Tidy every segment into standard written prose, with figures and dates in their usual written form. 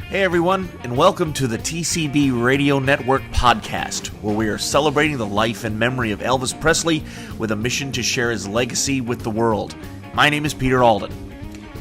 Hey everyone, and welcome to the TCB Radio Network podcast, where we are celebrating the life and memory of Elvis Presley with a mission to share his legacy with the world. My name is Peter Alden.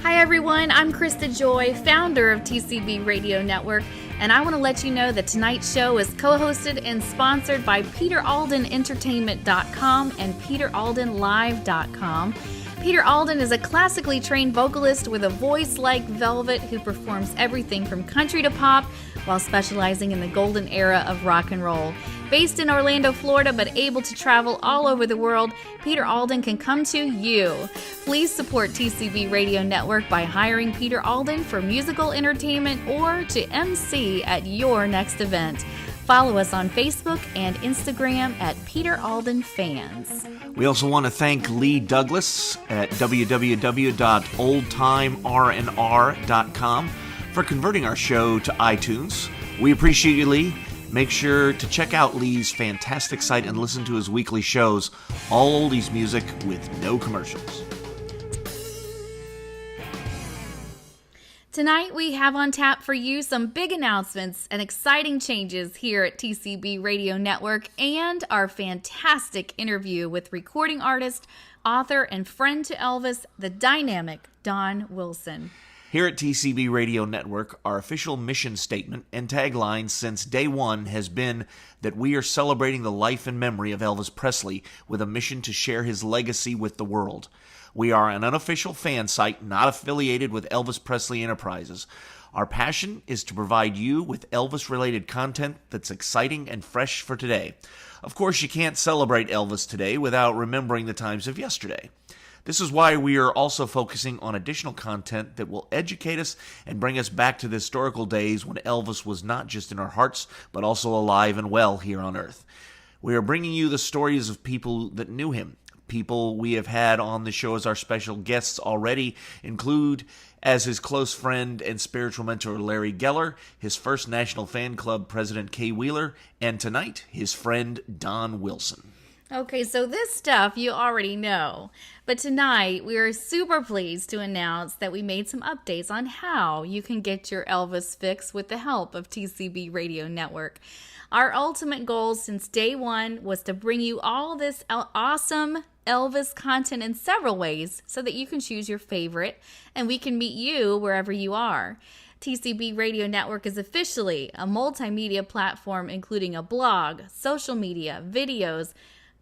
Hi everyone, I'm Krista Joy, founder of TCB Radio Network, and I want to let you know that tonight's show is co-hosted and sponsored by PeterAldenEntertainment.com and PeterAldenLive.com. Peter Alden is a classically trained vocalist with a voice like velvet who performs everything from country to pop while specializing in the golden era of rock and roll. Based in Orlando, Florida, but able to travel all over the world, Peter Alden can come to you. Please support TCB Radio Network by hiring Peter Alden for musical entertainment or to MC at your next event. Follow us on Facebook and Instagram at Peter Alden Fans. We also want to thank Lee Douglas at www.oldtimernr.com for converting our show to iTunes. We appreciate you, Lee. Make sure to check out Lee's fantastic site and listen to his weekly shows, all oldies music with no commercials. Tonight we have on tap for you some big announcements and exciting changes here at TCB Radio Network and our fantastic interview with recording artist, author, and friend to Elvis, the dynamic Don Wilson. Here at TCB Radio Network, our official mission statement and tagline since day one has been that we are celebrating the life and memory of Elvis Presley with a mission to share his legacy with the world. We are an unofficial fan site not affiliated with Elvis Presley Enterprises. Our passion is to provide you with Elvis-related content that's exciting and fresh for today. Of course, you can't celebrate Elvis today without remembering the times of yesterday. This is why we are also focusing on additional content that will educate us and bring us back to the historical days when Elvis was not just in our hearts, but also alive and well here on Earth. We are bringing you the stories of people that knew him. People we have had on the show as our special guests already include as his close friend and spiritual mentor Larry Geller, his first National Fan Club president Kay Wheeler, and tonight his friend Don Wilson. Okay, so this stuff you already know, but tonight we are super pleased to announce that we made some updates on how you can get your Elvis fix with the help of TCB Radio Network. Our ultimate goal since day one was to bring you all this awesome Elvis content in several ways so that you can choose your favorite and we can meet you wherever you are. TCB Radio Network is officially a multimedia platform including a blog, social media, videos,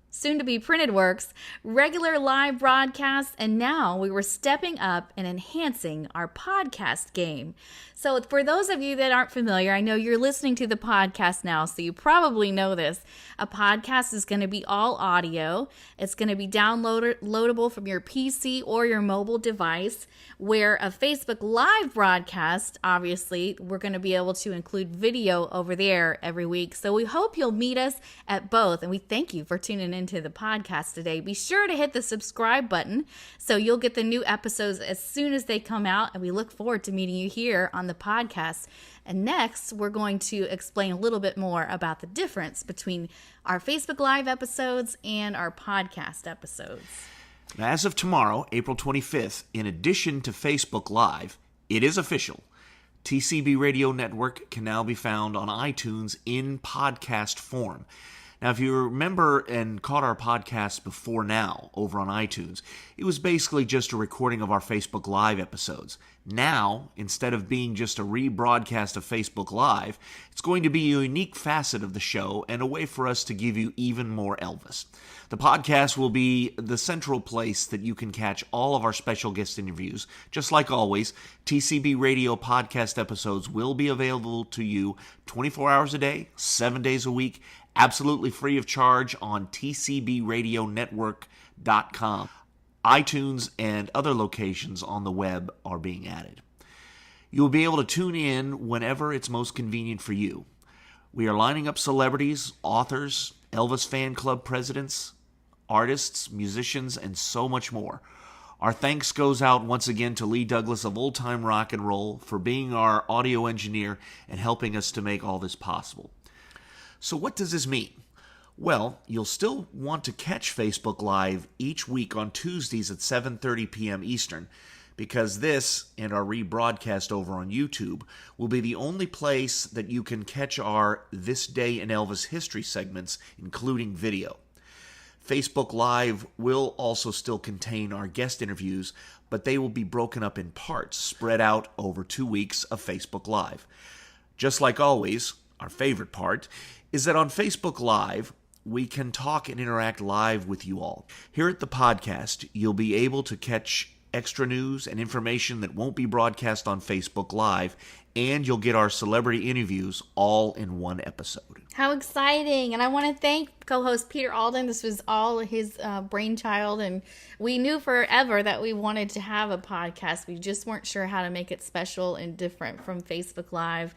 soon-to-be printed works, regular live broadcasts, and now we were stepping up and enhancing our podcast game. So for those of you that aren't familiar, I know you're listening to the podcast now, so you probably know this. A podcast is going to be all audio. It's going to be downloadable from your PC or your mobile device, where a Facebook Live broadcast, obviously, we're going to be able to include video over there every week. So we hope you'll meet us at both, and we thank you for tuning into the podcast today. Be sure to hit the subscribe button so you'll get the new episodes as soon as they come out, and we look forward to meeting you here on the podcast. And next, we're going to explain a little bit more about the difference between our Facebook Live episodes and our podcast episodes. Now, as of tomorrow, April 25th, in addition to Facebook Live, it is official. TCB Radio Network can now be found on iTunes in podcast form. Now, if you remember and caught our podcast before now over on iTunes, it was basically just a recording of our Facebook Live episodes. Now, instead of being just a rebroadcast of Facebook Live, it's going to be a unique facet of the show and a way for us to give you even more Elvis. The podcast will be the central place that you can catch all of our special guest interviews. Just like always, TCB Radio podcast episodes will be available to you 24 hours a day, 7 days a week, absolutely free of charge on tcbradionetwork.com. iTunes and other locations on the web are being added. You will be able to tune in whenever it's most convenient for you. We are lining up celebrities, authors, Elvis fan club presidents, artists, musicians, and so much more. Our thanks goes out once again to Lee Douglas of Old Time Rock and Roll for being our audio engineer and helping us to make all this possible. So what does this mean? Well, you'll still want to catch Facebook Live each week on Tuesdays at 7:30 p.m. Eastern, because this and our rebroadcast over on YouTube will be the only place that you can catch our This Day in Elvis History segments, including video. Facebook Live will also still contain our guest interviews, but they will be broken up in parts, spread out over 2 weeks of Facebook Live. Just like always, our favorite part is that on Facebook Live, we can talk and interact live with you all. Here at the podcast, you'll be able to catch extra news and information that won't be broadcast on Facebook Live, and you'll get our celebrity interviews all in one episode. How exciting! And I want to thank co-host Peter Alden. This was all his brainchild, and we knew forever that we wanted to have a podcast. We just weren't sure how to make it special and different from Facebook Live.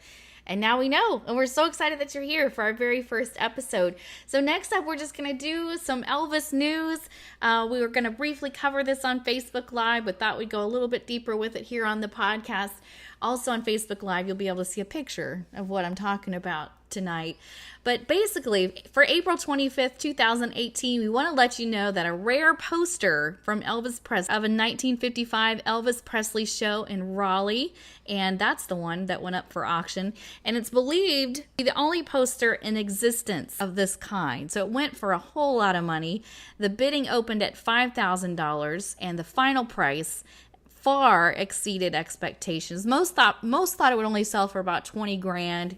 And now we know, and we're so excited that you're here for our very first episode. So next up, we're just going to do some Elvis news. We were going to briefly cover this on Facebook Live, but thought we'd go a little bit deeper with it here on the podcast. Also on Facebook Live, you'll be able to see a picture of what I'm talking about tonight. But basically, for April 25th, 2018, we want to let you know that a rare poster from Elvis Presley of a 1955 Elvis Presley show in Raleigh, and that's the one that went up for auction, and it's believed to be the only poster in existence of this kind. So it went for a whole lot of money. The bidding opened at $5,000, and the final price far exceeded expectations. Most thought it would only sell for about 20 grand.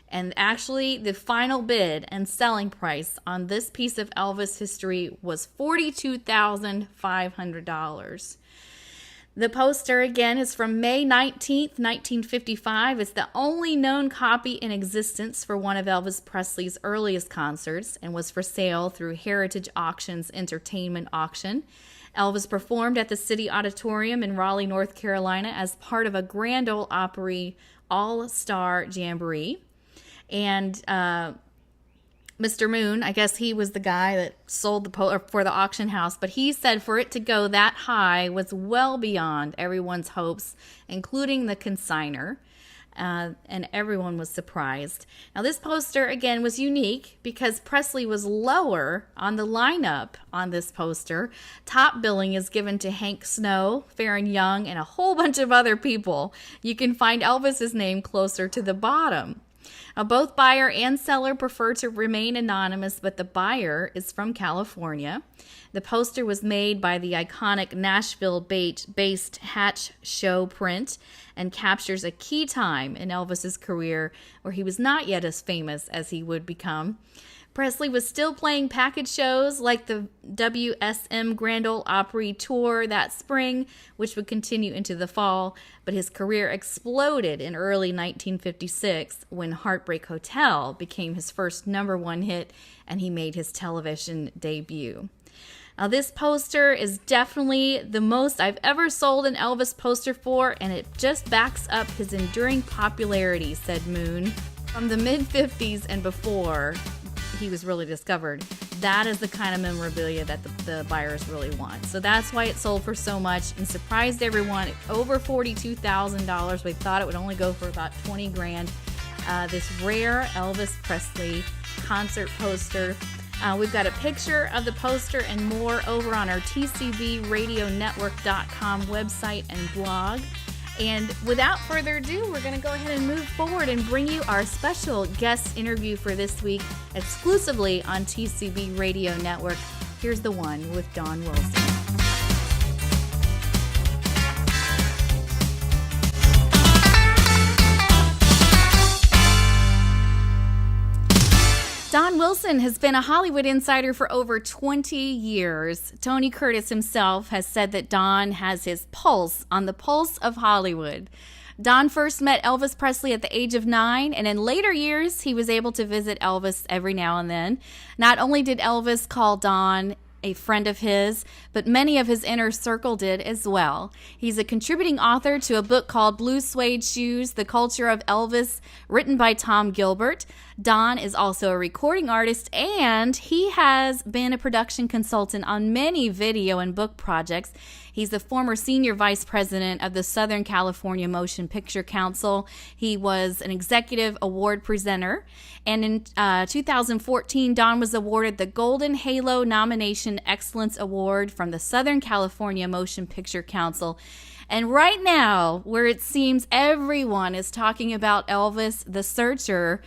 And actually, the final bid and selling price on this piece of Elvis history was $42,500. The poster, again, is from May 19th, 1955. It's the only known copy in existence for one of Elvis Presley's earliest concerts and was for sale through Heritage Auctions Entertainment Auction. Elvis performed at the City Auditorium in Raleigh, North Carolina as part of a Grand Ole Opry All-Star Jamboree. And Mr. Moon, I guess he was the guy that sold the for the auction house, but he said for it to go that high was well beyond everyone's hopes, including the consignor, and everyone was surprised. Now, this poster, again, was unique because Presley was lower on the lineup on this poster. Top billing is given to Hank Snow, Farron Young, and a whole bunch of other people. You can find Elvis's name closer to the bottom. Now, both buyer and seller prefer to remain anonymous, but the buyer is from California. The poster was made by the iconic Nashville-based Hatch Show print and captures a key time in Elvis's career where he was not yet as famous as he would become. Presley was still playing package shows like the WSM Grand Ole Opry Tour that spring, which would continue into the fall, but his career exploded in early 1956 when Heartbreak Hotel became his first #1 hit and he made his television debut. Now, this poster is definitely the most I've ever sold an Elvis poster for, and it just backs up his enduring popularity, said Moon. From the mid-50s and before he was really discovered, that is the kind of memorabilia that the buyers really want. So that's why it sold for so much and surprised everyone. Over $42,000. We thought it would only go for about 20 grand. This rare Elvis Presley concert poster. We've got a picture of the poster and more over on our TCBRadioNetwork.com website and blog. And without further ado, we're going to go ahead and move forward and bring you our special guest interview for this week, exclusively on TCB Radio Network. Here's the one with Don Wilson. Don Wilson has been a Hollywood insider for over 20 years. Tony Curtis himself has said that Don has his pulse on the pulse of Hollywood. Don first met Elvis Presley at the age of 9, and in later years, he was able to visit Elvis every now and then. Not only did Elvis call Don a friend of his, but many of his inner circle did as well. He's a contributing author to a book called Blue Suede Shoes, The Culture of Elvis, written by Tom Gilbert. Don is also a recording artist, and he has been a production consultant on many video and book projects. He's the former senior vice president of the Southern California Motion Picture Council. He was an executive award presenter. And in 2014, Don was awarded the Golden Halo Nomination Excellence Award from the Southern California Motion Picture Council. And right now, where it seems everyone is talking about Elvis the Searcher,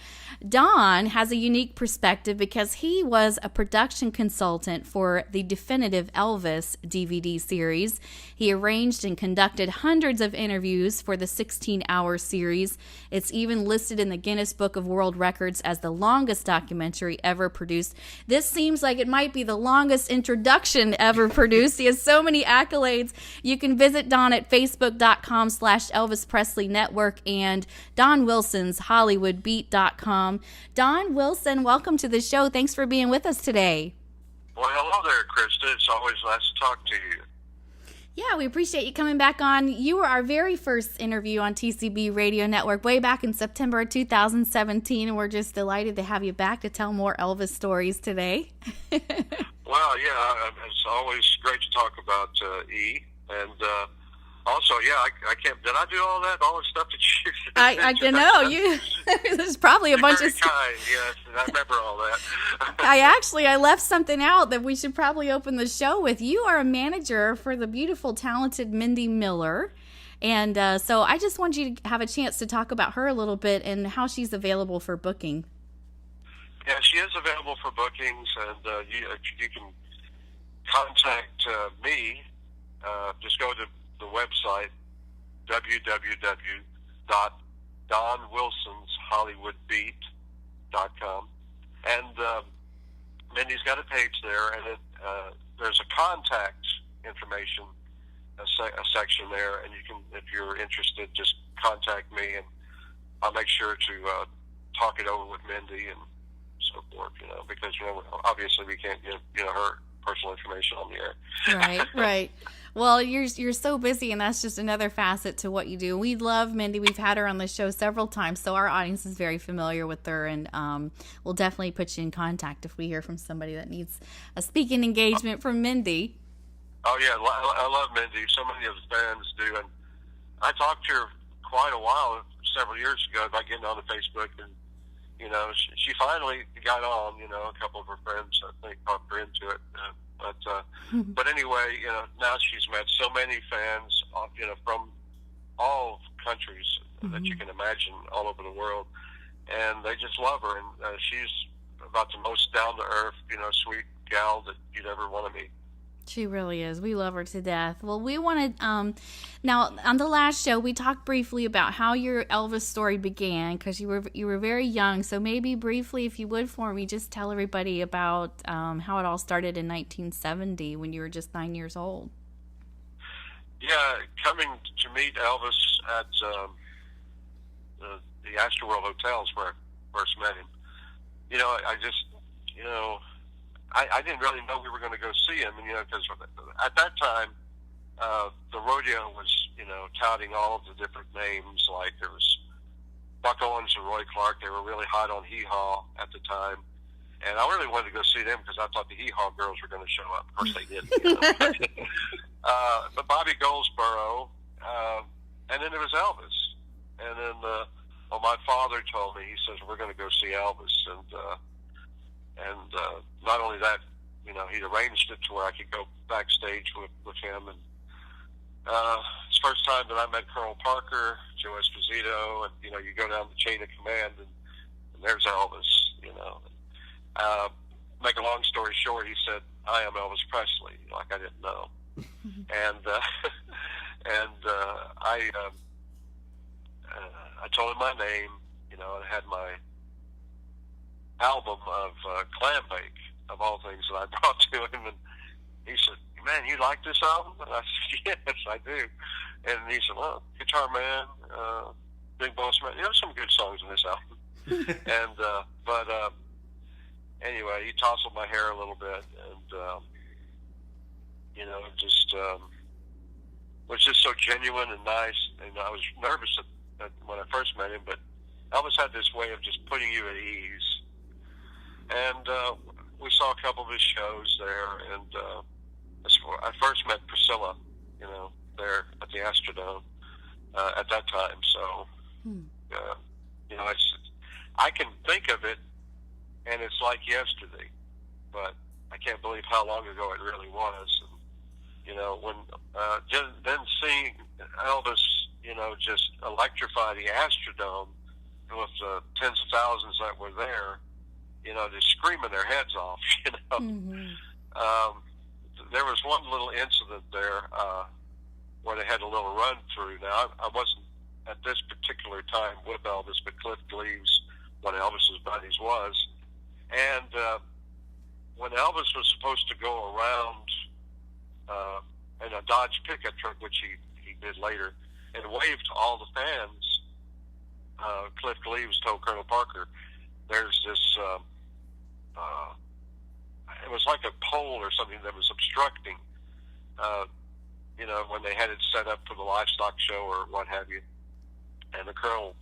Don has a unique perspective because he was a production consultant for the definitive Elvis DVD series. He arranged and conducted hundreds of interviews for the 16-hour series. It's even listed in the Guinness Book of World Records as the longest documentary ever produced. This seems like it might be the longest introduction ever produced. He has so many accolades. You can visit Don at facebook.com/Elvis Presley Network and Don Wilson's HollywoodBeat.com. Don Wilson, welcome to the show. Thanks for being with us today. Well, hello there, Krista. It's always nice to talk to you. Yeah, we appreciate you coming back on. You were our very first interview on TCB Radio Network way back in September 2017, and we're just delighted to have you back to tell more Elvis stories today. Well, yeah, it's always great to talk about E. And also, yeah, I can't. Did I do all that? All the stuff that you? I don't know. You. There's probably a bunch of. Kind, yes, I remember all that. I left something out that we should probably open the show with. You are a manager for the beautiful, talented Mindy Miller, and so I just want you to have a chance to talk about her a little bit and how she's available for booking. Yeah, she is available for bookings, and you can contact me. Just go to the website www.donwilsonshollywoodbeat.com, and Mindy's got a page there, and there's a contact information a section there, and you can, if you're interested, just contact me, and I'll make sure to talk it over with Mindy and so forth. Because obviously we can't give her personal information on the air. Right. Well, you're so busy, and that's just another facet to what you do. We love Mindy. We've had her on the show several times, so our audience is very familiar with her, and we'll definitely put you in contact if we hear from somebody that needs a speaking engagement from Mindy. Oh, yeah, I love Mindy. So many of the fans do, and I talked to her quite a while, several years ago, by getting on the Facebook, and she finally got on. A couple of her friends, I think, talked her into it. But anyway, now she's met so many fans, from all countries that you can imagine, all over the world, and they just love her. And she's about the most down-to-earth, sweet gal that you'd ever want to meet. She really is. We love her to death. Well, we wanted, now on the last show, we talked briefly about how your Elvis story began, because you were very young. So maybe briefly, if you would for me, just tell everybody about how it all started in 1970 when you were just 9 years old. Yeah, coming to meet Elvis at the Astroworld Hotels where I first met him. I didn't really know we were going to go see him, because at that time, the rodeo was, touting all of the different names. Like there was Buck Owens and Roy Clark. They were really hot on Hee Haw at the time. And I really wanted to go see them because I thought the Hee Haw girls were going to show up. Of course they didn't. But Bobby Goldsboro, and then there was Elvis. And then, my father told me, he says, we're going to go see Elvis. And not only that, he'd arranged it to where I could go backstage with him. And it's the first time that I met Colonel Parker, Joe Esposito, and, you go down the chain of command, and there's Elvis, Make a long story short, he said, I am Elvis Presley, like I didn't know. And I told him my name, and I had my album of clam bake, of all things, that I brought to him, and he said, man, you like this album? And I said, yes, I do. And he said, well, Guitar Man, Big Boss Man, there's some good songs in this album. And anyway, he tousled my hair a little bit, and just was just so genuine and nice. And I was nervous when I first met him, but Elvis had this way of just putting you at ease. And we saw a couple of his shows there, and I first met Priscilla, there at the Astrodome at that time. So, I can think of it, and it's like yesterday, but I can't believe how long ago it really was. And, when then seeing Elvis, just electrify the Astrodome with the tens of thousands that were there, just screaming their heads off, There was one little incident there where they had a little run through. Now, I wasn't at this particular time with Elvis, but Cliff Gleaves, one of Elvis's buddies, was. And when Elvis was supposed to go around in a Dodge pickup truck, which he did later, and waved to all the fans, Cliff Gleaves told Colonel Parker, there's this, it was like a pole or something that was obstructing, when they had it set up for the livestock show or what have you. And the colonel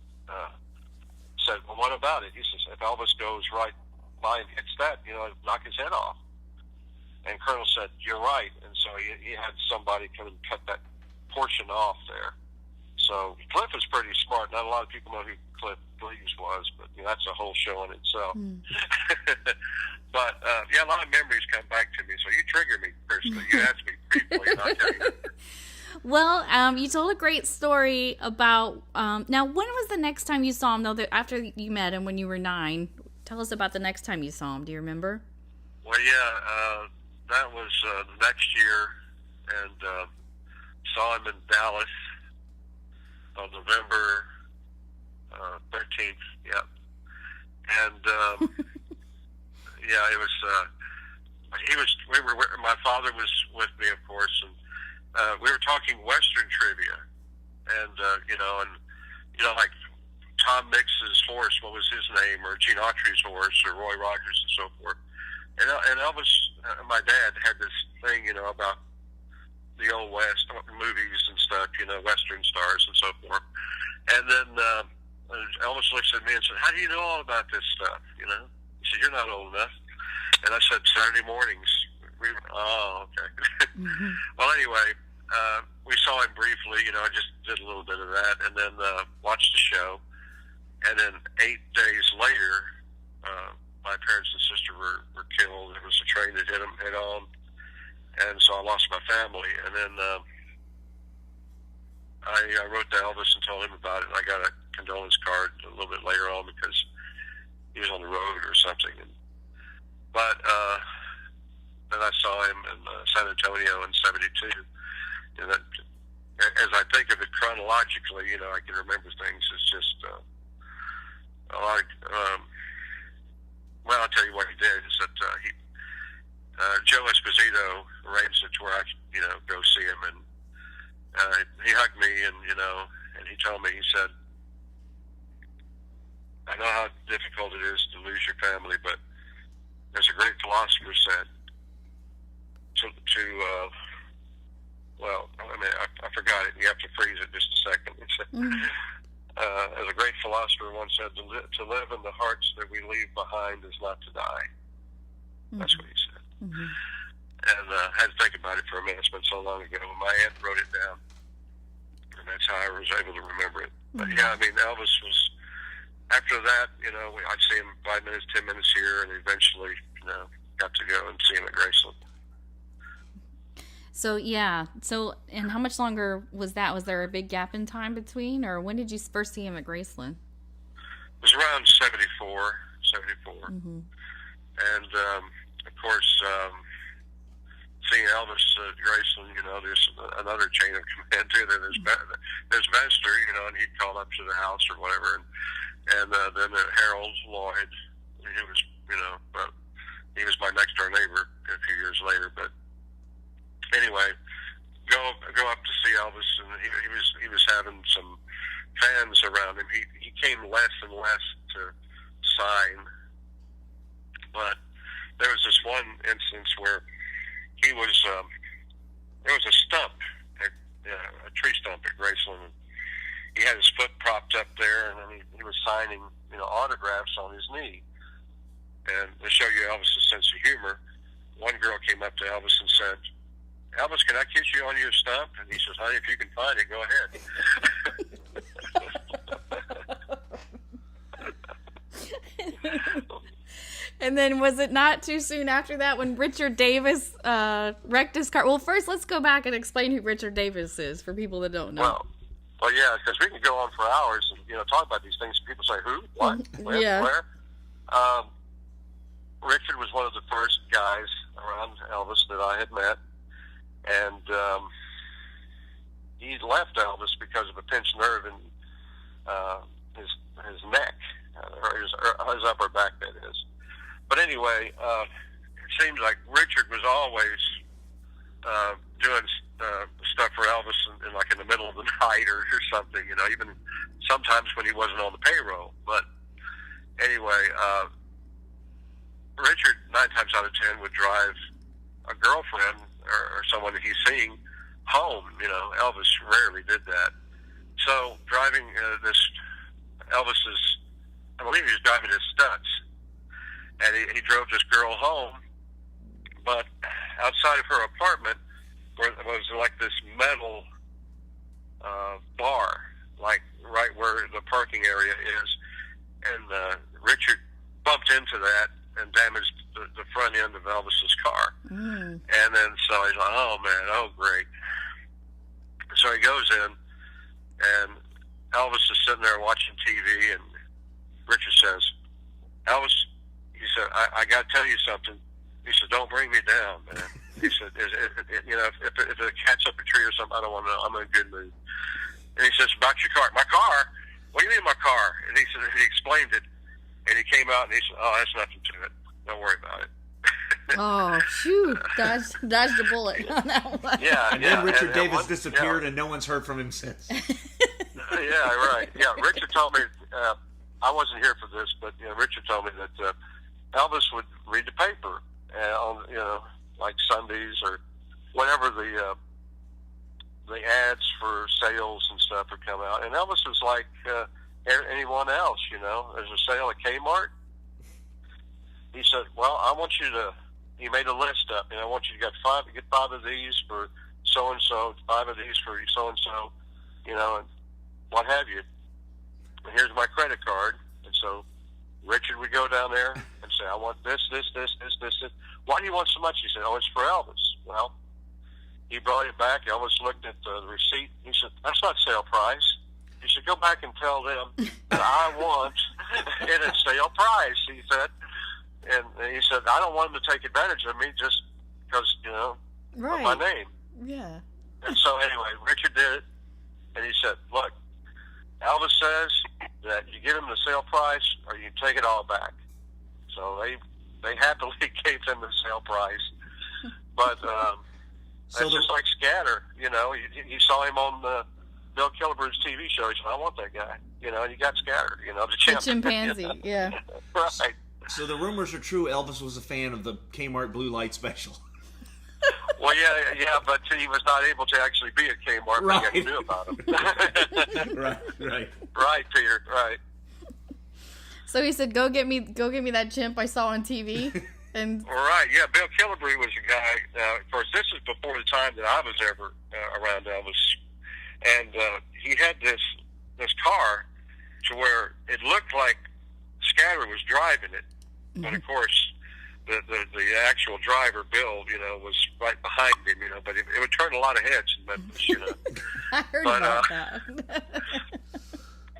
said, well, what about it? He says, if Elvis goes right by and hits that, knock his head off. And Colonel said, you're right. And so he had somebody come and cut that portion off there. So Cliff is pretty smart. Not a lot of people know who Cliff Gleaves was, but that's a whole show in itself. But a lot of memories come back to me. So you trigger me personally. You asked me briefly, and I'll tell you. Well, you told a great story about. Now, when was the next time you saw him? Though, after you met him when you were 9, tell us about the next time you saw him. Do you remember? Well, that was the next year, and saw him in Dallas on November 13th. Yeah, and it was. My father was with me, of course, and we were talking Western trivia, and like Tom Mix's horse, what was his name, or Gene Autry's horse, or Roy Rogers, and so forth. And Elvis, my dad, had this thing, about the Old West movies and stuff, Western stars and so forth. And then Elvis looks at me and said, "How do you know all about this stuff?" He said, "You're not old enough." And I said, "Saturday mornings." Okay. Well, anyway, we saw him briefly, I just did a little bit of that, and then watched the show. And then 8 days later, my parents and sister were killed. There was a train that hit them head on, and so I lost my family. And then I wrote to Elvis and told him about it. I got a condolence card a little bit later on because he was on the road or something. But then I saw him in San Antonio in '72. And that, as I think of it chronologically, I can remember things. It's just a lot. Well, I'll tell you what he did is that Joe Esposito arranged it to where I could, go see him, and he hugged me, and and he told me, he said, "I know how difficult it is to lose your family, but as a great philosopher said, I forgot it. You have to freeze it just a second." He said, as a great philosopher once said, to live in the hearts that we leave behind is not to die. That's what he said. And I had to think about it for a minute. It's been so long ago. My aunt wrote it down, and that's how I was able to remember it. But Elvis was, after that, I'd see him 5 minutes, 10 minutes here, and eventually, got to go and see him at Graceland. So, and how much longer was that? Was there a big gap in time between, or when did you first see him at Graceland? It was around 74. And, of course, seeing Elvis at Graceland, there's another chain of command too. There's Vester, and he'd call up to the house or whatever. And then Harold Lloyd, he was, but he was my next door neighbor a few years later. But anyway, go up to see Elvis, and he was having some fans around him. He came less and less to sign, but there was this one instance where he was there was a stump, a tree stump at Graceland. And he had his foot propped up there, and he was signing autographs on his knee. And to show you Elvis's sense of humor, one girl came up to Elvis and said, "Elvis, can I kiss you on your stump?" And he says, "Honey, if you can find it, go ahead." And then was it not too soon after that when Richard Davis wrecked his car? Well, first let's go back and explain who Richard Davis is for people that don't know. Well, yeah, because we can go on for hours and talk about these things. People say, "Who? What? When? Yeah. Where?" Richard was one of the first guys around Elvis that I had met, and he left Elvis because of a pinched nerve in his neck, or his upper back, that is. But anyway, it seems like Richard was always doing stuff for Elvis in the middle of the night or something, even sometimes when he wasn't on the payroll. But anyway, Richard, 9 times out of 10, would drive a girlfriend or someone that he's seeing home. Elvis rarely did that. So driving Elvis's, I believe he was driving his Stutz, and he drove this girl home, but outside of her apartment was like this metal bar, like right where the parking area is, and Richard bumped into that and damaged the front end of Elvis's car. And then so he's like, "Oh man, oh great." So he goes in, and Elvis is sitting there watching TV, and Richard says, "Elvis," he said, I got to tell you something." He said, "Don't bring me down, man." He said, if it catch up a tree or something, I don't want to know. I'm in a good mood. And he says, "About your car." "My car? What do you mean my car?" And he said, he explained it, and he came out and he said, "Oh, that's nothing to it. Don't worry about it." Oh, shoot. Dodged the bullet on that one. Yeah. And then Richard Davis disappeared, and no one's heard from him since. Yeah, right. Yeah, Richard told me, I wasn't here for this, but Richard told me that Elvis would read the paper on, like Sundays or whenever the ads for sales and stuff would come out. And Elvis was like anyone else, There's a sale at Kmart. He said, "Well, I want you to," he made a list up, "I want you to get 5 of these for so-and-so, 5 of these for so-and-so, and what have you. And here's my credit card." And so Richard would go down there and say, "I want this. Why do you want so much?" He said, "Oh, it's for Elvis." Well, he brought it back. Elvis looked at the receipt. He said, "That's not sale price." He said, "Go back and tell them that I want it at sale price," he said. And he said, "I don't want them to take advantage of me just because, of my name." Yeah. And so anyway, Richard did it. And he said, "Look, Elvis says that you give him the sale price or you take it all back." So they happily gave him the sale price. But it's just like Scatter, you saw him on Bill Kilbride's TV show. He said, "I want that guy." And you got Scatter, the chimp. The chimpanzee, yeah. Right. So the rumors are true. Elvis was a fan of the Kmart Blue Light Special. Well, yeah, but he was not able to actually be at Kmart. Right. But you knew about him. Right. Right, Peter. Right. So he said, "Go get me that chimp I saw on TV." And right, yeah. Bill Kilbride was a guy. Of course, this is before the time that I was ever around Elvis, and he had this car to where it looked like Scatter was driving it. But of course, the actual driver, Bill, was right behind him, but it would turn a lot of heads in Memphis, I heard about that.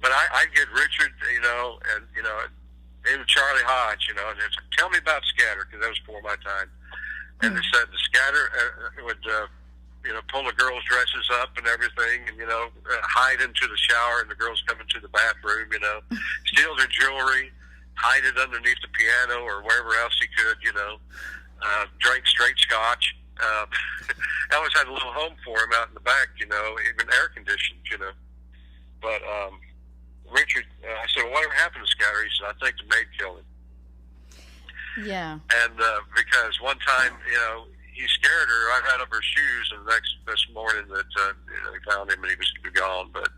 But I'd get Richard, and, even Charlie Hodge, and they said, "Tell me about Scatter," because that was before my time. And they said the Scatter would, pull the girls' dresses up and everything, and, hide into the shower, and the girls come into the bathroom, steal their jewelry, hide it underneath the piano or wherever else he could, drink straight scotch. Elvis had a little home for him out in the back, even air conditioned, But Richard, I said, "Well, whatever happened to Scatter?" He said, "I think the maid killed him." Yeah. And because one time, he scared her right out of her shoes, and this morning that they found him and he was gone. But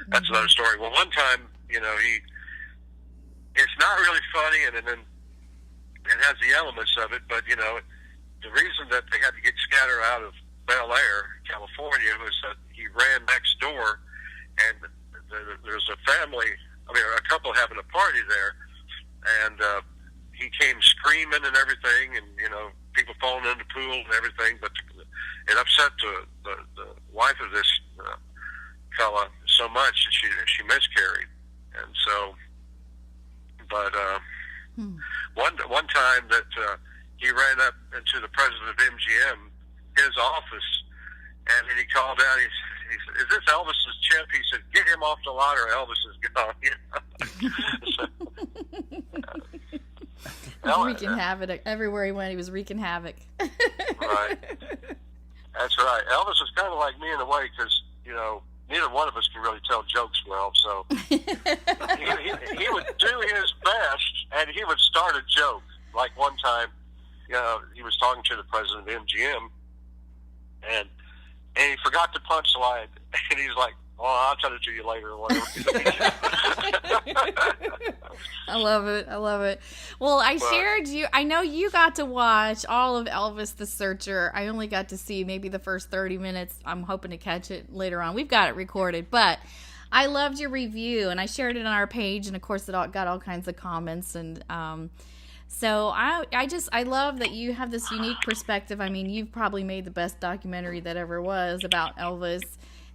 that's another story. Well, one time, it's not really funny, and then it has the elements of it, but, the reason that they had to get Scatter out of Bel Air, California, was that he ran next door, and there's a family, a couple having a party there, and he came screaming and everything, and people falling in the pool and everything. But it upset the wife of this fella so much that she miscarried, and so. But one time that he ran up into the president of MGM, his office, and then he called out. He said, "Is this Elvis's chip?" He said, "Get him off the lot, or Elvis is gone." He was wreaking havoc everywhere he went. He was wreaking havoc. Right. That's right. Elvis is kind of like me in a way, because neither one of us can really tell jokes well. So he would do his best, and he would start a joke. Like one time, he was talking to the president of MGM, and he forgot the punchline, and he's like, "Well, I'll tell it to you later," or whatever. I love it. Well, I know you got to watch all of Elvis the Searcher. I only got to see maybe the first 30 minutes. I'm hoping to catch it later on. We've got it recorded, but I loved your review, and I shared it on our page, and of course it got all kinds of comments, and so I love that you have this unique perspective. I mean, you've probably made the best documentary that ever was about Elvis,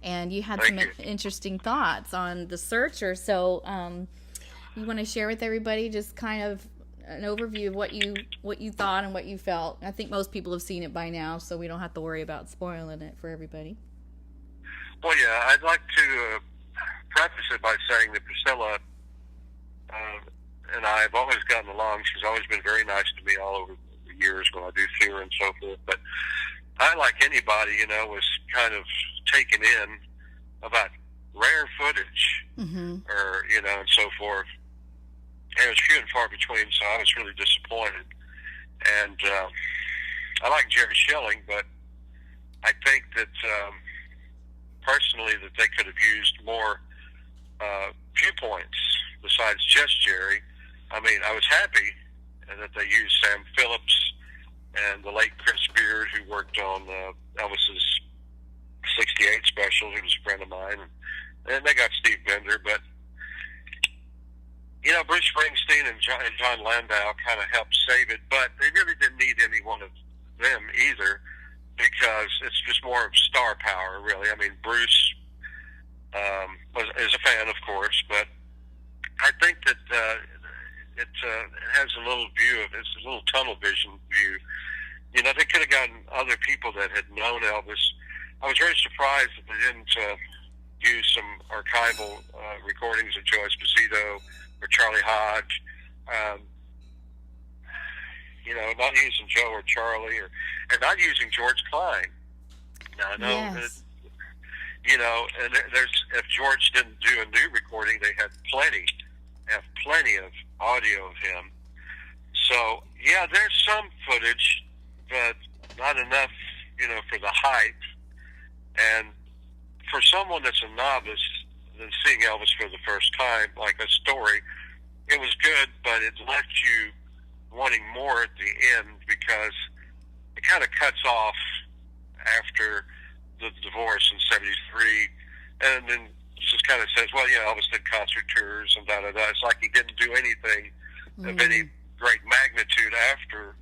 and you had some interesting thoughts on The Searcher. So you want to share with everybody just kind of an overview of what you thought and what you felt? I think most people have seen it by now, so we don't have to worry about spoiling it for everybody. Well, yeah, I'd like to preface it by saying that Priscilla and I have always gotten along. She's always been very nice to me all over the years when I do see her and so forth. But I, like anybody, was kind of taken in about rare footage, or, and so forth. And it was few and far between, so I was really disappointed. And I like Jerry Schilling, but I think that personally that they could have used more viewpoints besides just Jerry. I mean, I was happy that they used Sam Phillips and the late Chris Beard, who worked on Elvis's 68 special, who was a friend of mine. And they got Steve Bender, but, Bruce Springsteen and John Landau kind of helped save it, but they really didn't need any one of them either, because it's just more of star power, really. I mean, Bruce is a fan, of course, but I think that it has a little view of it's a little tunnel vision view. They could have gotten other people that had known Elvis. I was very surprised that they didn't use some archival recordings of Joe Esposito or Charlie Hodge. Not using Joe or Charlie, and not using George Klein. Now I know yes. And if George didn't do a new recording, they have plenty of audio of him. So yeah, there's some footage, but not enough, for the hype. And for someone that's a novice than seeing Elvis for the first time, like a story, it was good, but it left you wanting more at the end, because it kind of cuts off after the divorce in '73, and then just kind of says, well, yeah, Elvis did concert tours and da-da-da. It's like he didn't do anything of any great magnitude after,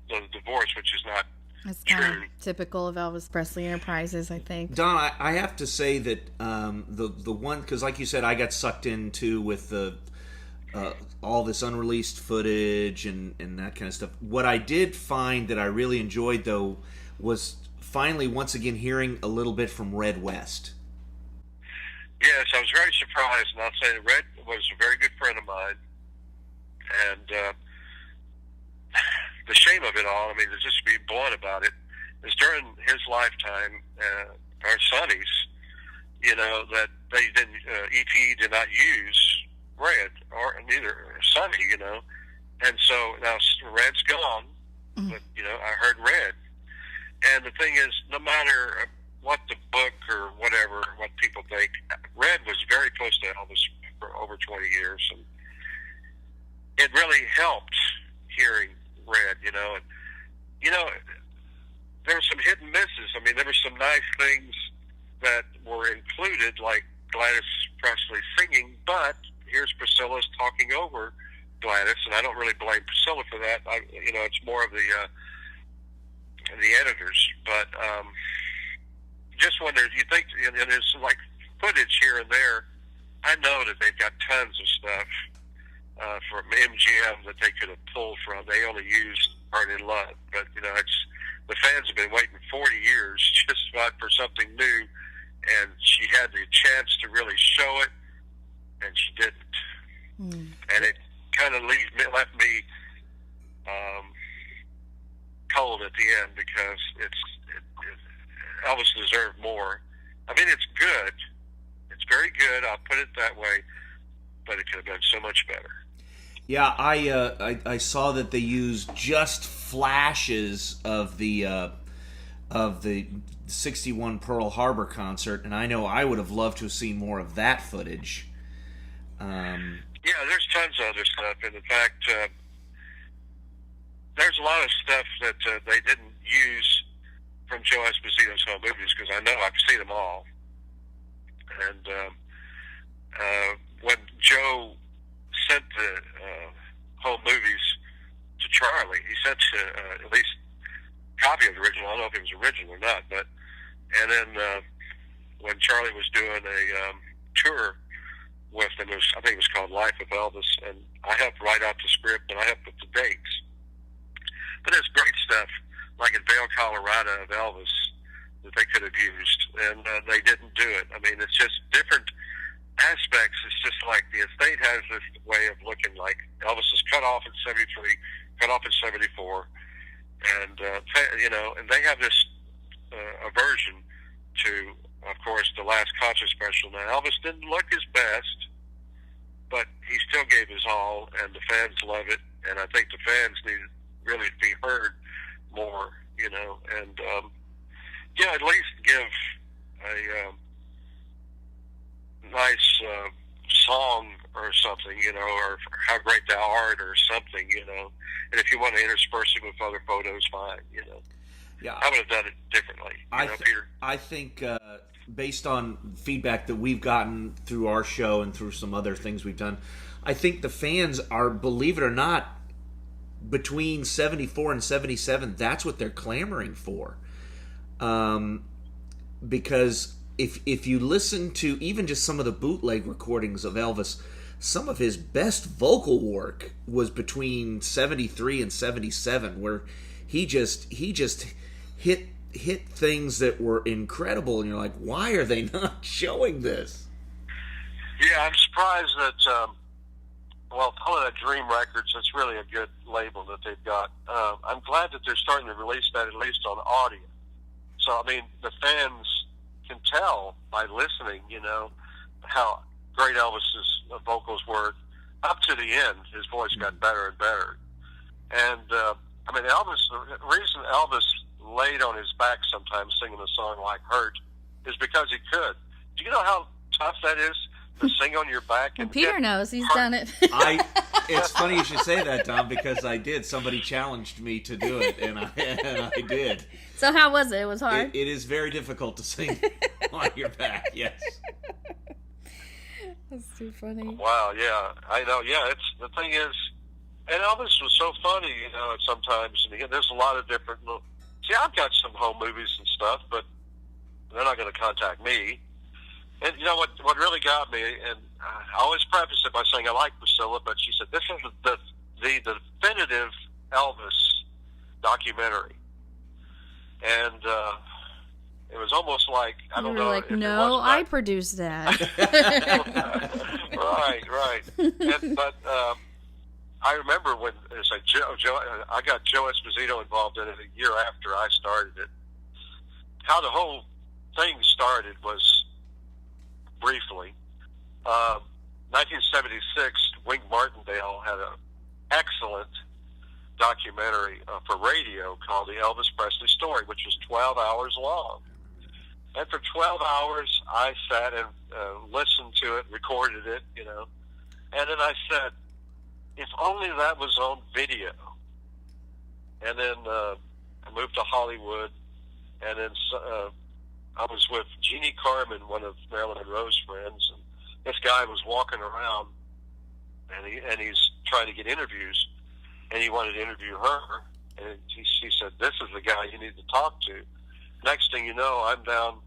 the divorce, which is not It's true. kind of typical of Elvis Presley Enterprises, I think. Don, I have to say that the one, because like you said, I got sucked into with the all this unreleased footage and that kind of stuff. What I did find that I really enjoyed, though, was finally once again hearing a little bit from Red West. Yes, I was very surprised, and I'll say that Red was a very good friend of mine. And the shame of it all, I mean, just to be blunt about it, is during his lifetime, our Sonny's, that they didn't, EP did not use Red, or neither Sonny, And so now Red's gone, but, I heard Red. And the thing is, no matter what the book or whatever, what people think, Red was very close to Elvis for over 20 years. And it really helped hearing Red, And, there were some hit and misses. I mean, there were some nice things that were included, like Gladys Presley singing, but here's Priscilla's talking over Gladys, and I don't really blame Priscilla for that. It's more of the editors. But just when you think, and there's like footage here and there, I know that they've got tons of stuff from MGM that they could have pulled from. They only used Heart in Love, but it's the fans have been waiting 40 years just about for something new, and she had the chance to really show it, and she didn't. And it kind of left me cold at the end, because Elvis deserved more. I mean, it's good. It's very good. I'll put it that way, but it could have been so much better. Yeah, I saw that they used just flashes of the 61 Pearl Harbor concert, and I know I would have loved to have seen more of that footage. Yeah, there's tons of other stuff, and in fact, there's a lot of stuff that they didn't use from Joe Esposito's home movies, because I know I've seen them all. And when Joe sent the home movies to Charlie, he sent at least a copy of the original. I don't know if it was original or not, and then when Charlie was doing a tour with them, I think it was called Life of Elvis, and I helped write out the script, and I helped put the dates. But it's great stuff, like in Vail, Colorado, of Elvis, that they could have used, and they didn't do it. I mean, it's just different aspects. It's just like the estate has this way of looking like Elvis is cut off in 73, cut off in 74, and and they have this aversion to, of course, the last concert special. Now, Elvis didn't look his best, but he still gave his all, and the fans love it, and I think the fans need really to be heard more, and at least give a nice song or something, or How Great Thou Art or something, and if you want to intersperse it with other photos, fine, Yeah, I would have done it differently, Peter. I think based on feedback that we've gotten through our show and through some other things we've done, I think the fans are, believe it or not, between 74 and 77, that's what they're clamoring for. Because if you listen to even just some of the bootleg recordings of Elvis, some of his best vocal work was between 73 and 77, where he just hit things that were incredible, and you're like, why are they not showing this? Yeah, I'm surprised that calling it Dream Records, that's really a good label that they've got. I'm glad that they're starting to release that at least on audio. So, I mean, the fans can tell by listening, how great Elvis's vocals were up to the end. His voice got better and better. And, Elvis, the reason Elvis laid on his back sometimes singing a song like Hurt is because he could. Do you know how tough that is? To sing on your back. And Peter knows. He's done it. It's funny you should say that, Tom, because I did. Somebody challenged me to do it, and I did. So how was it? It was hard? It is very difficult to sing on your back, yes. That's too funny. Wow, yeah. I know, yeah. The thing is, and Elvis was so funny, sometimes. And again, there's a lot of different see, I've got some home movies and stuff, but they're not going to contact me. And what really got me, and I always preface it by saying I like Priscilla, but she said, this is the definitive Elvis documentary. And it was almost like, I don't know. Like, no, I produced that. Right. But I remember when it's like I got Joe Esposito involved in it a year after I started it. How the whole thing started was, briefly, 1976, Wink Martindale had an excellent documentary for radio called The Elvis Presley Story, which was 12 hours long. And for 12 hours, I sat and listened to it, recorded it, And then I said, if only that was on video. And then I moved to Hollywood, and then I was with Jeannie Carmen, one of Marilyn Monroe's friends, and this guy was walking around, and he's trying to get interviews, and he wanted to interview her. And she said, "This is the guy you need to talk to." Next thing you know, I'm down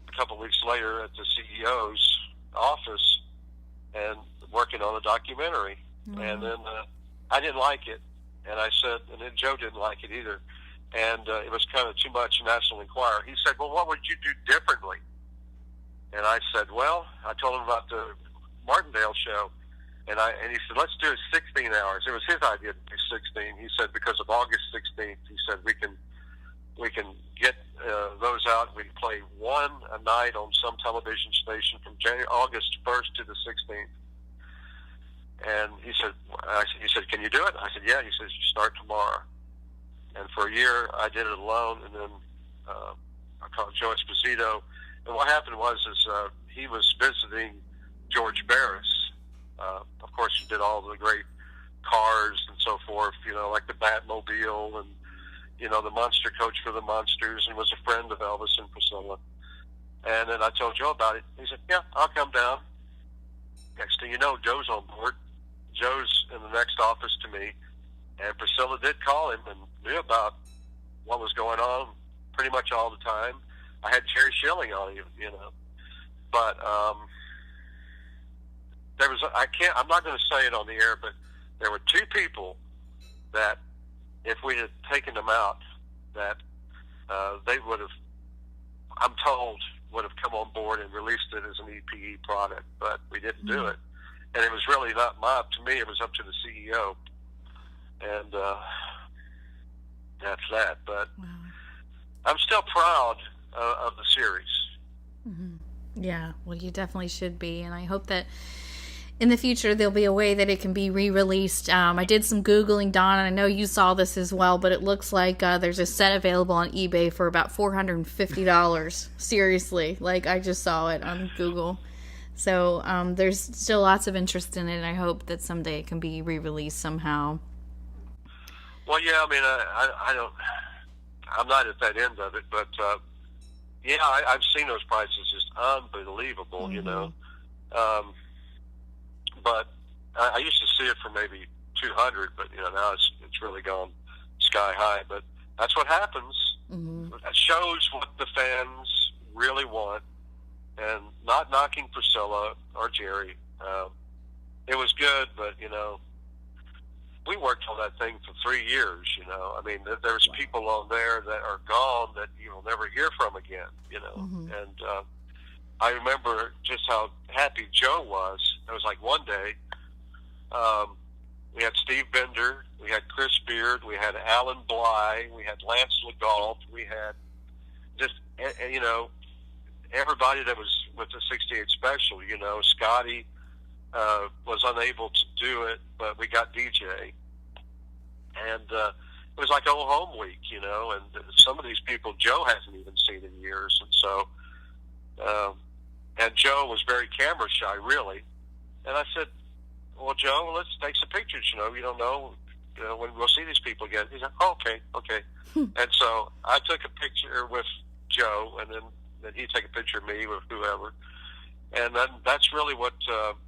a couple of weeks later at the CEO's office and working on a documentary. Mm-hmm. And then I didn't like it, and I said, and then Joe didn't like it either, and it was kind of too much National Enquirer. He said, "Well, what would you do differently?" And I said, "Well," I told him about the Martindale show, and he said, "Let's do it 16 hours." It was his idea to do 16. He said, because of August 16th, he said, we can get those out. We can play one a night on some television station from August 1st to the 16th. And he said, "Can you do it?" I said, "Yeah." He says, "You start tomorrow." And for a year, I did it alone, and then I called Joe Esposito. And what happened was he was visiting George Barris. Of course, he did all the great cars and so forth, like the Batmobile and, the Monster Coach for the Monsters, and was a friend of Elvis and Priscilla. And then I told Joe about it. He said, "Yeah, I'll come down." Next thing you know, Joe's on board. Joe's in the next office to me, and Priscilla did call him and knew about what was going on pretty much all the time. I had Jerry Schilling on, but there was I'm not going to say it on the air, but there were two people that, if we had taken them out, that they would have, I'm told, would have come on board and released it as an EPE product, but we didn't do it. And it was really not up to me, it was up to the CEO. And that's that. But I'm still proud of the series. Mm-hmm. Yeah, well, you definitely should be. And I hope that in the future there'll be a way that it can be re-released. I did some Googling, Don, and I know you saw this as well, but it looks like there's a set available on eBay for about $450. Seriously, like I just saw it on Google. So there's still lots of interest in it, and I hope that someday it can be re-released somehow. Well, yeah, I mean, I'm not at that end of it, but yeah, I've seen those prices, just unbelievable, but I used to see it for maybe $200, but now it's really gone sky high. But that's what happens. Mm-hmm. That shows what the fans really want, and not knocking Priscilla or Jerry. It was good, but we worked on that thing for 3 years. I mean, there's people on there that are gone that you'll never hear from again. Mm-hmm. And I remember just how happy Joe was. It was like one day, we had Steve Bender, we had Chris Beard, we had Alan Bly, we had Lance LeGault, we had just, everybody that was with the 68 Special. Scotty was unable to do it, but we got DJ. And it was like old home week, and some of these people Joe hasn't even seen in years. And so, and Joe was very camera shy, really. And I said, "Well, Joe, let's take some pictures. You don't know, when we'll see these people again." He said, "Oh, okay." And so I took a picture with Joe, and then he'd take a picture of me with whoever. And then that's really what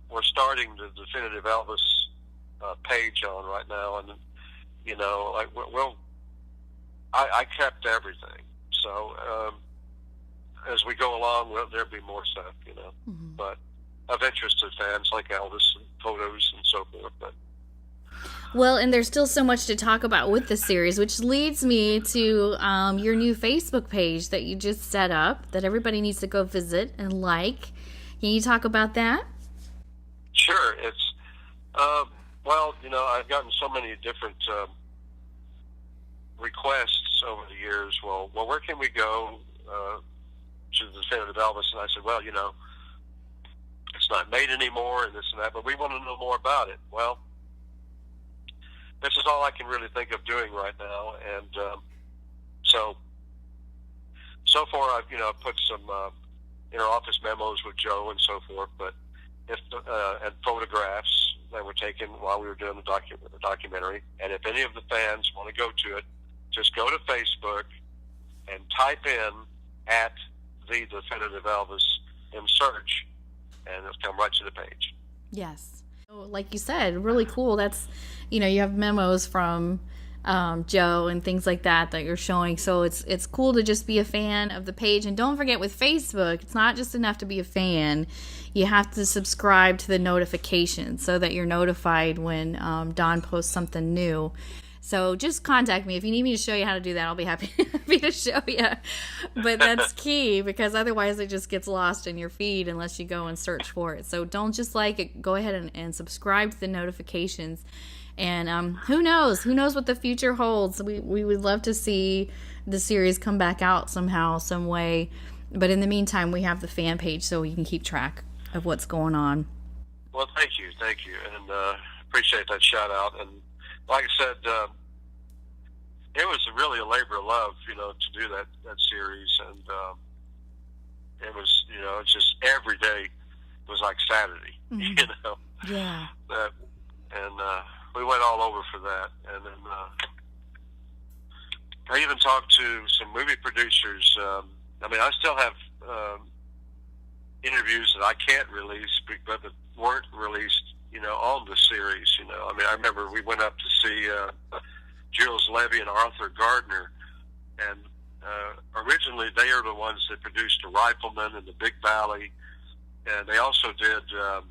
we're starting the Definitive Elvis page on right now. And I kept everything. So as we go along, there'll be more stuff, mm-hmm. but of interest to fans like Elvis, and photos and so forth. But well, and there's still so much to talk about with the series, which leads me to your new Facebook page that you just set up that everybody needs to go visit and like. Can you talk about that? Sure. It's well, I've gotten so many different requests over the years. Well, where can we go to the Definitive Elvis? And I said, well, it's not made anymore and this and that, but we want to know more about it. Well, this is all I can really think of doing right now. And so far I've put some inter-office memos with Joe and so forth, but and photographs that were taken while we were doing the documentary. And if any of the fans want to go to it, just go to Facebook and type in at the Definitive Elvis in search, and it'll come right to the page. Yes. Like you said, really cool. That's, you have memos from Joe and things like that you're showing. So it's cool to just be a fan of the page. And don't forget, with Facebook, it's not just enough to be a fan. You have to subscribe to the notifications so that you're notified when Don posts something new. So just contact me. If you need me to show you how to do that, I'll be happy to show you. But that's key, because otherwise it just gets lost in your feed unless you go and search for it. So don't just like it. Go ahead and subscribe to the notifications. And who knows what the future holds. We would love to see the series come back out somehow, some way. But in the meantime, we have the fan page so we can keep track of what's going on. Well, thank you. And appreciate that shout out. And like I said, it was really a labor of love, to do that series. And it was, it's just every day was like Saturday, Yeah. We went all over for that. And then I even talked to some movie producers. I still have interviews that I can't release, but that weren't released, on the series. I remember we went up to see Jules Levy and Arthur Gardner, and originally they are the ones that produced The Rifleman and The Big Valley, and they also did a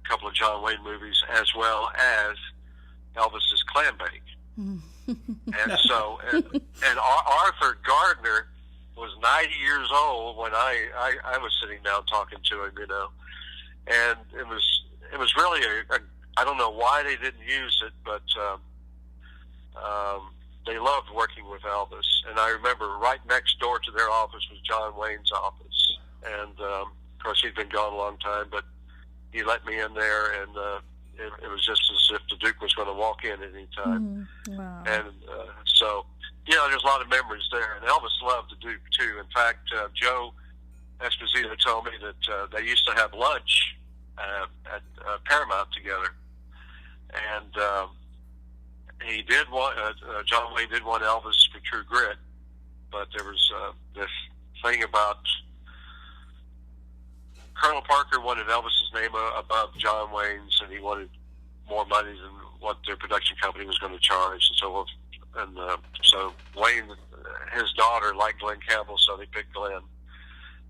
couple of John Wayne movies, as well as Elvis's Clam Bake. And so, and Arthur Gardner was 90 years old when I was sitting down talking to him, and it was really I don't know why they didn't use it, but they loved working with Elvis. And I remember right next door to their office was John Wayne's office, and of course he'd been gone a long time, but he let me in there, and it was just as if the Duke was going to walk in at any time. Wow. And so, there's a lot of memories there. And Elvis loved the Duke, too. In fact, Joe Esposito told me that they used to have lunch at Paramount together. And he did want, John Wayne did want Elvis for True Grit, but there was this thing about Colonel Parker wanted Elvis's name above John Wayne's, and he wanted more money than what their production company was going to charge, and so forth. And so Wayne, his daughter, liked Glenn Campbell, so they picked Glenn.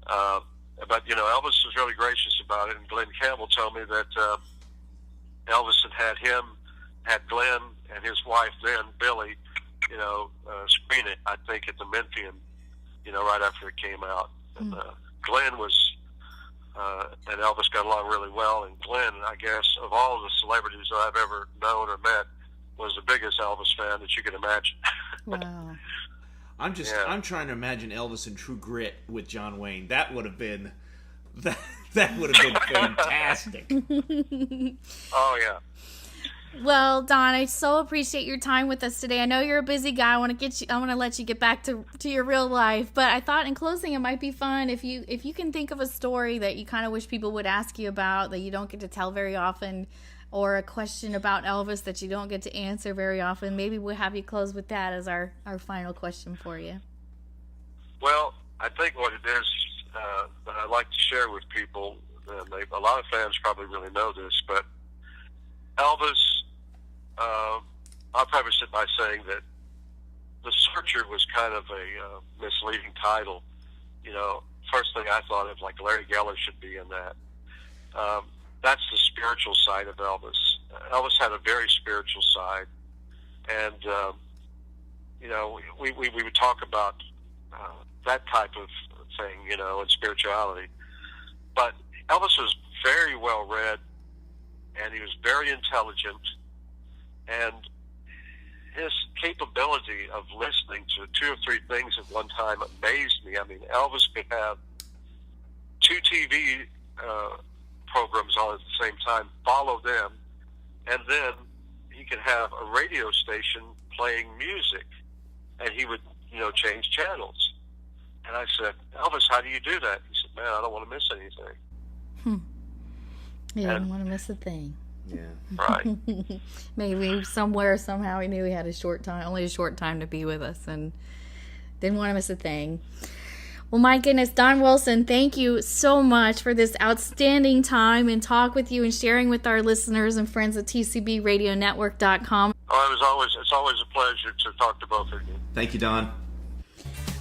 But Elvis was really gracious about it, and Glenn Campbell told me that Elvis had Glenn and his wife then, Billy, screen it, I think, at the Memphian, right after it came out. And Glenn was, and Elvis got along really well, and Glenn, I guess, of all the celebrities that I've ever known or met, was the biggest Elvis fan that you could imagine. Wow. I'm trying to imagine Elvis in True Grit with John Wayne. That would have been fantastic. Oh yeah. Well, Don, I so appreciate your time with us today. I know you're a busy guy. I want to let you get back to your real life. But I thought in closing it might be fun if you can think of a story that you kind of wish people would ask you about that you don't get to tell very often, or a question about Elvis that you don't get to answer very often. Maybe we'll have you close with that as our final question for you. Well, I think what it is that I like to share with people, and a lot of fans probably really know this, but Elvis, I'll preface it by saying that The Searcher was kind of a misleading title. First thing I thought of, like Larry Geller should be in that. That's the spiritual side of Elvis. Elvis had a very spiritual side, and we would talk about that type of thing, and spirituality. But Elvis was very well read, and he was very intelligent, and his capability of listening to 2 or 3 things at one time amazed me. I mean, Elvis could have 2 TV programs on at the same time, follow them, and then he could have a radio station playing music, and he would, change channels. And I said, Elvis, how do you do that? He said, man, I don't want to miss anything. He didn't want to miss a thing. Yeah. Right. Maybe somewhere, somehow he knew he had only a short time to be with us, and didn't want to miss a thing. Well, my goodness, Don Wilson, thank you so much for this outstanding time and talk with you and sharing with our listeners and friends at TCBRadioNetwork.com. Oh, it's always a pleasure to talk to both of you. Thank you, Don.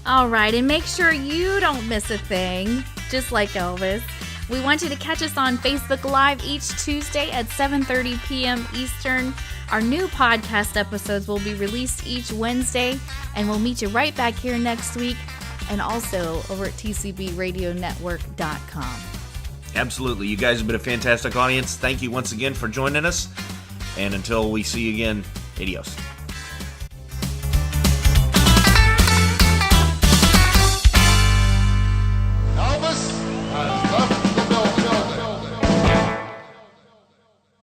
All right, and make sure you don't miss a thing, just like Elvis. We want you to catch us on Facebook Live each Tuesday at 7:30 p.m. Eastern. Our new podcast episodes will be released each Wednesday, and we'll meet you right back here next week, and also over at TCBRadioNetwork.com. Absolutely. You guys have been a fantastic audience. Thank you once again for joining us. And until we see you again, adios.